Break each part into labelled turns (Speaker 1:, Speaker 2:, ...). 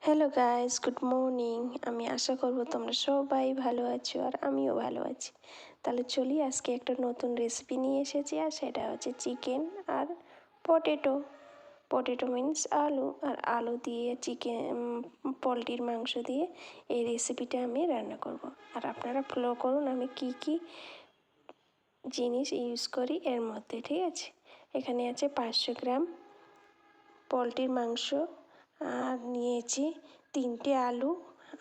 Speaker 1: Hello guys, good morning. আমি আশা করব তোমরা সবাই ভালো আছো আর আমিও ভালো আছি। তাহলে চলি, আজকে একটা নতুন রেসিপি নিয়ে এসেছি আর সেটা হচ্ছে চিকেন আর পটেটো। পটেটো মিন্স আলু, আর আলু দিয়ে চিকেন, পোলট্রির মাংস দিয়ে এই রেসিপিটা আমি রান্না করব। আর আপনারা ফলো করুন আমি কি কি জিনিস ইউজ করি এর মধ্যে, ঠিক আছে? এখানে আছে 500 গ্রাম পোলট্রির মাংস, আর নিয়েছি 3টে আলু,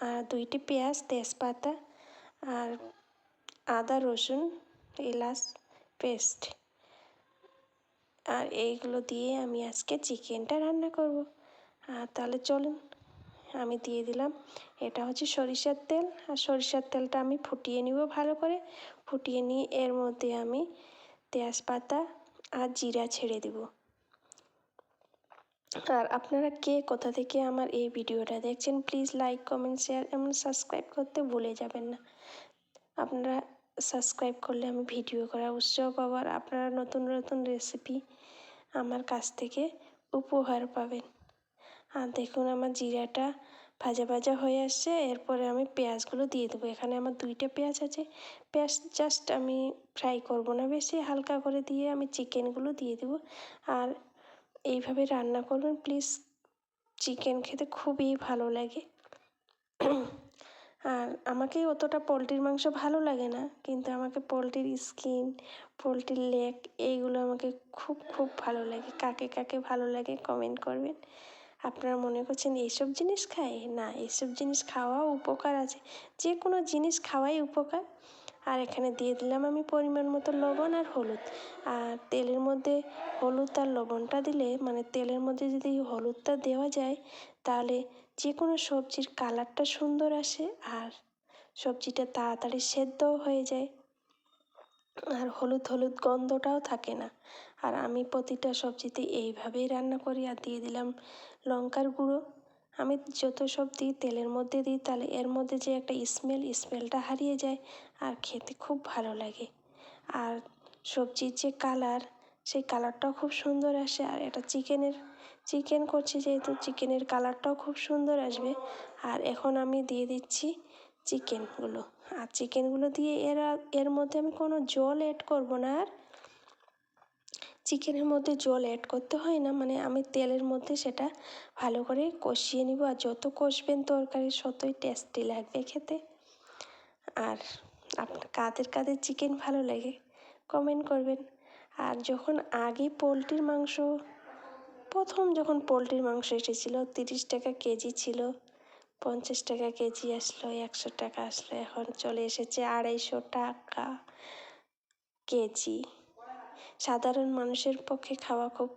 Speaker 1: আর 2টি পেঁয়াজ, তেজপাতা, আর আদা রসুন এলাচ পেস্ট। আর এইগুলো দিয়ে আমি আজকে চিকেনটা রান্না করব। আর তাহলে চলুন, আমি দিয়ে দিলাম, এটা হচ্ছে সরিষার তেল। আর সরিষার তেলটা আমি ফুটিয়ে নিব ভালো করে। ফুটিয়ে নিয়ে এর মধ্যে আমি তেজপাতা আর জিরা ছেড়ে দেব। আর আপনারা কে কোথা থেকে আমার এই ভিডিওটা দেখছেন, প্লিজ লাইক, কমেন্ট, শেয়ার এবং সাবস্ক্রাইব করতে ভুলে যাবেন না। আপনারা সাবস্ক্রাইব করলে আমি ভিডিও করার উৎসাহ পাবো, আর আপনারা নতুন নতুন রেসিপি আমার কাছ থেকে উপহার পাবেন। আর দেখুন আমার জিরাটা ভাজা ভাজা হয়ে আসছে। এরপরে আমি পেঁয়াজগুলো দিয়ে দেবো। এখানে আমার 2টে পেঁয়াজ আছে। পেঁয়াজ জাস্ট আমি ফ্রাই করব না, বেশি হালকা করে দিয়ে আমি চিকেনগুলো দিয়ে দেবো। আর এইভাবে রান্না করবেন প্লিজ, চিকেন খেতে খুবই ভালো লাগে। আর আমাকে অতটা পোলট্রির মাংস ভালো লাগে না, কিন্তু আমাকে পোলট্রির স্কিন, পোলট্রির লেগ এইগুলো আমাকে খুব খুব ভালো লাগে। কাকে কাকে ভালো লাগে কমেন্ট করবেন। আপনারা মনে করছেন এইসব জিনিস খায়? না, এইসব জিনিস খাওয়াও উপকার আছে, যে কোনো জিনিস খাওয়াই উপকার। আর এখানে দিয়ে দিলাম আমি পরিমাণ মতো লবণ আর হলুদ। আর তেলের মধ্যে হলুদ আর লবণটা দিলে, মানে তেলের মধ্যে যদি হলুদটা দেওয়া যায়, তাহলে যে কোনো সবজির কালারটা সুন্দর আসে আর সবজিটা তাড়াতাড়ি সেদ্ধও হয়ে যায়, আর হলুদ হলুদ গন্ধটাও থাকে না। আর আমি প্রতিটা সবজিতে এইভাবেই রান্না করি। আর দিয়ে দিলাম লঙ্কার গুঁড়ো। আমি যত সব দিই তেলের মধ্যে দিই, তাহলে এর মধ্যে যে একটা স্মেলটা হারিয়ে যায় আর খেতে খুব ভালো লাগে। আর সবজির যে কালার, সেই কালারটাও খুব সুন্দর আসে। আর এটা চিকেন করছি যেহেতু, চিকেনের কালারটাও খুব সুন্দর আসবে। আর এখন আমি দিয়ে দিচ্ছি চিকেনগুলো। আর চিকেনগুলো দিয়ে এর মধ্যে আমি কোনো জল অ্যাড করব না। আর চিকেনের মধ্যে জল অ্যাড করতে হয় না, মানে আমি তেলের মধ্যে সেটা ভালো করে কষিয়ে নিব। আর যত কষবেন তরকারি ততই টেস্টি লাগবে খেতে। আর আপনার কাদের কাদের চিকেন ভালো লাগে কমেন্ট করবেন। আর যখন আগে পোলট্রির মাংস, প্রথম যখন পোলট্রির মাংস এসেছিলো 30 টাকা কেজি ছিল, 50 টাকা কেজি আসলো, 100 টাকা আসলো, এখন চলে এসেছে 250 টাকা কেজি। সাধারণ মানুষের পক্ষে খাওয়া খুব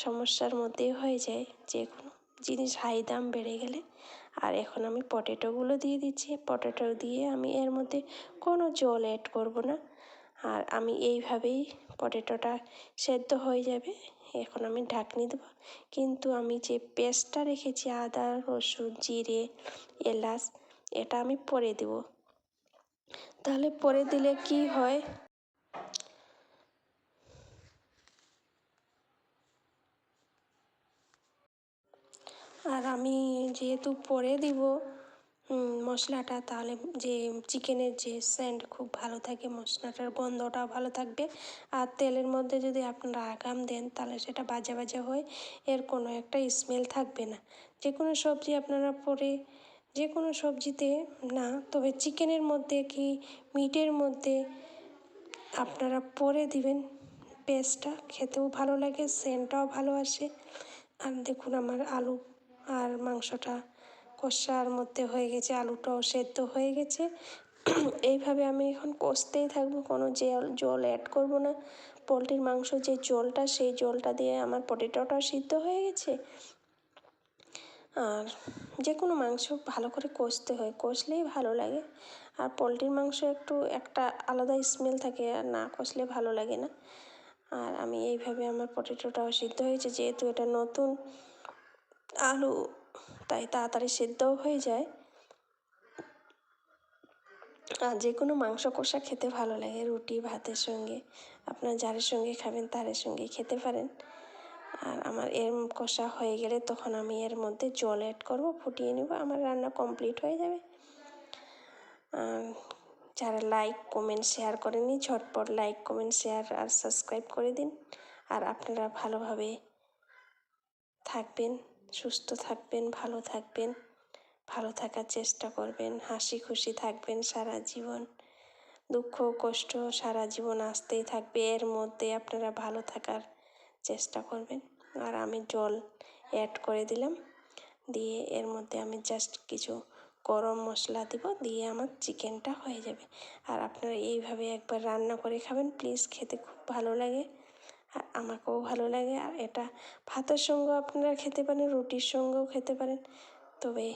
Speaker 1: সমস্যার মধ্যেই হয়ে যায় যে কোনো জিনিস হাই দাম বেড়ে গেলে। আর এখন আমি পটেটোগুলো দিয়ে দিচ্ছি। পটেটো দিয়ে আমি এর মধ্যে কোনো জল অ্যাড করব না। আর আমি এইভাবেই পটেটোটা সেদ্ধ হয়ে যাবে। এখন আমি ঢাকনি দেবো। কিন্তু আমি যে পেস্টটা রেখেছি আদা রসুন জিরে এলাচ, এটা আমি পরে দেব। তাহলে পরে দিলে কি হয়, আর আমি যেহেতু পরে দিব মশলাটা, তাহলে যে চিকেনের যে সেন্ট খুব ভালো থাকে, মশলাটার গন্ধটাও ভালো থাকবে। আর তেলের মধ্যে যদি আপনারা আগাম দেন তাহলে সেটা বাজে বাজে হয়, এর কোনো একটা স্মেল থাকবে না। যে কোনো সবজি আপনারা পরে, যে কোনো সবজিতে না, তবে চিকেনের মধ্যে কি মিটের মধ্যে আপনারা পরে দিবেন পেস্টটা, খেতেও ভালো লাগে, সেন্টটাও ভালো আসে। আর দেখুন আমার আলু আর মাংসটা কষার মধ্যে হয়ে গেছে, আলুটাও সেদ্ধ হয়ে গেছে। এইভাবে আমি এখন কষতেই থাকবো, কোনো জল অ্যাড করব না। পোলট্রির মাংস যে জলটা, সেই জলটা দিয়ে আমার পটেটোটাও সিদ্ধ হয়ে গেছে। আর যে কোনো মাংস ভালো করে কষতে হয়, কষলেই ভালো লাগে। আর পোলট্রির মাংস একটু একটা আলাদা স্মেল থাকে, আর না কষলে ভালো লাগে না। আর আমি এইভাবে, আমার পটেটোটাও সিদ্ধ হয়েছে, যেহেতু এটা নতুন আলু তাই তাড়াতাড়ি সেদ্ধও হয়ে যায়। আর যে কোনো মাংস কষা খেতে ভালো লাগে রুটি ভাতের সঙ্গে, আপনার যারের সঙ্গে খাবেন তারের সঙ্গে খেতে পারেন। আর আমার এর কষা হয়ে গেলে তখন আমি এর মধ্যে জল অ্যাড করব, ফুটিয়ে নেব, আমার রান্না কমপ্লিট হয়ে যাবে। যারা লাইক কমেন্ট শেয়ার করেনি ঝটপট লাইক কমেন্ট শেয়ার আর সাবস্ক্রাইব করে দিন। আর আপনারা ভালোভাবে থাকবেন, সুস্থ থাকবেন, ভালো থাকবেন, ভালো থাকার চেষ্টা করবেন, হাসি খুশি থাকবেন সারা জীবন। দুঃখ কষ্ট সারা জীবন আসতেই থাকবে, এর মধ্যে আপনারা ভালো থাকার চেষ্টা করবেন। আর আমি জল অ্যাড করে দিলাম, দিয়ে এর মধ্যে আমি জাস্ট কিছু গরম মশলা দিব, দিয়ে আমার চিকেনটা হয়ে যাবে। আর আপনারা এইভাবে একবার রান্না করে খাবেন প্লিজ, খেতে খুব ভালো লাগে আর আমাকেও ভালো লাগে। আর এটা ভাতের সঙ্গেও আপনারা খেতে পারেন, রুটির সঙ্গেও খেতে পারেন, তবে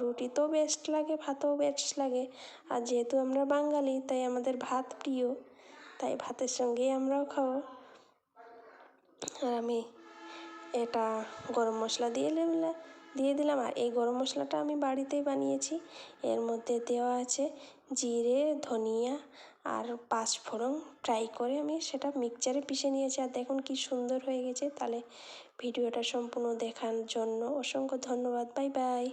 Speaker 1: রুটি তো বেস্ট লাগে, ভাতও বেস্ট লাগে। আর যেহেতু আমরা বাঙালি তাই আমাদের ভাত প্রিয়, তাই ভাতের সঙ্গেই আমরাও খাবো। আর আমি এটা গরম মশলা দিয়ে দিলাম। আর এই গরম মশলাটা আমি বাড়িতেই বানিয়েছি। এর মধ্যে দেওয়া আছে জিরে, ধনিয়া আর পাঁচফোড়ন ফ্রাই করে আমি সেটা মিক্সচারে পিষে নিয়েছি। আর দেখুন কি সুন্দর হয়ে গেছে। তাহলে ভিডিওটা সম্পূর্ণ দেখার জন্য অসংখ্য ধন্যবাদ। Bye bye.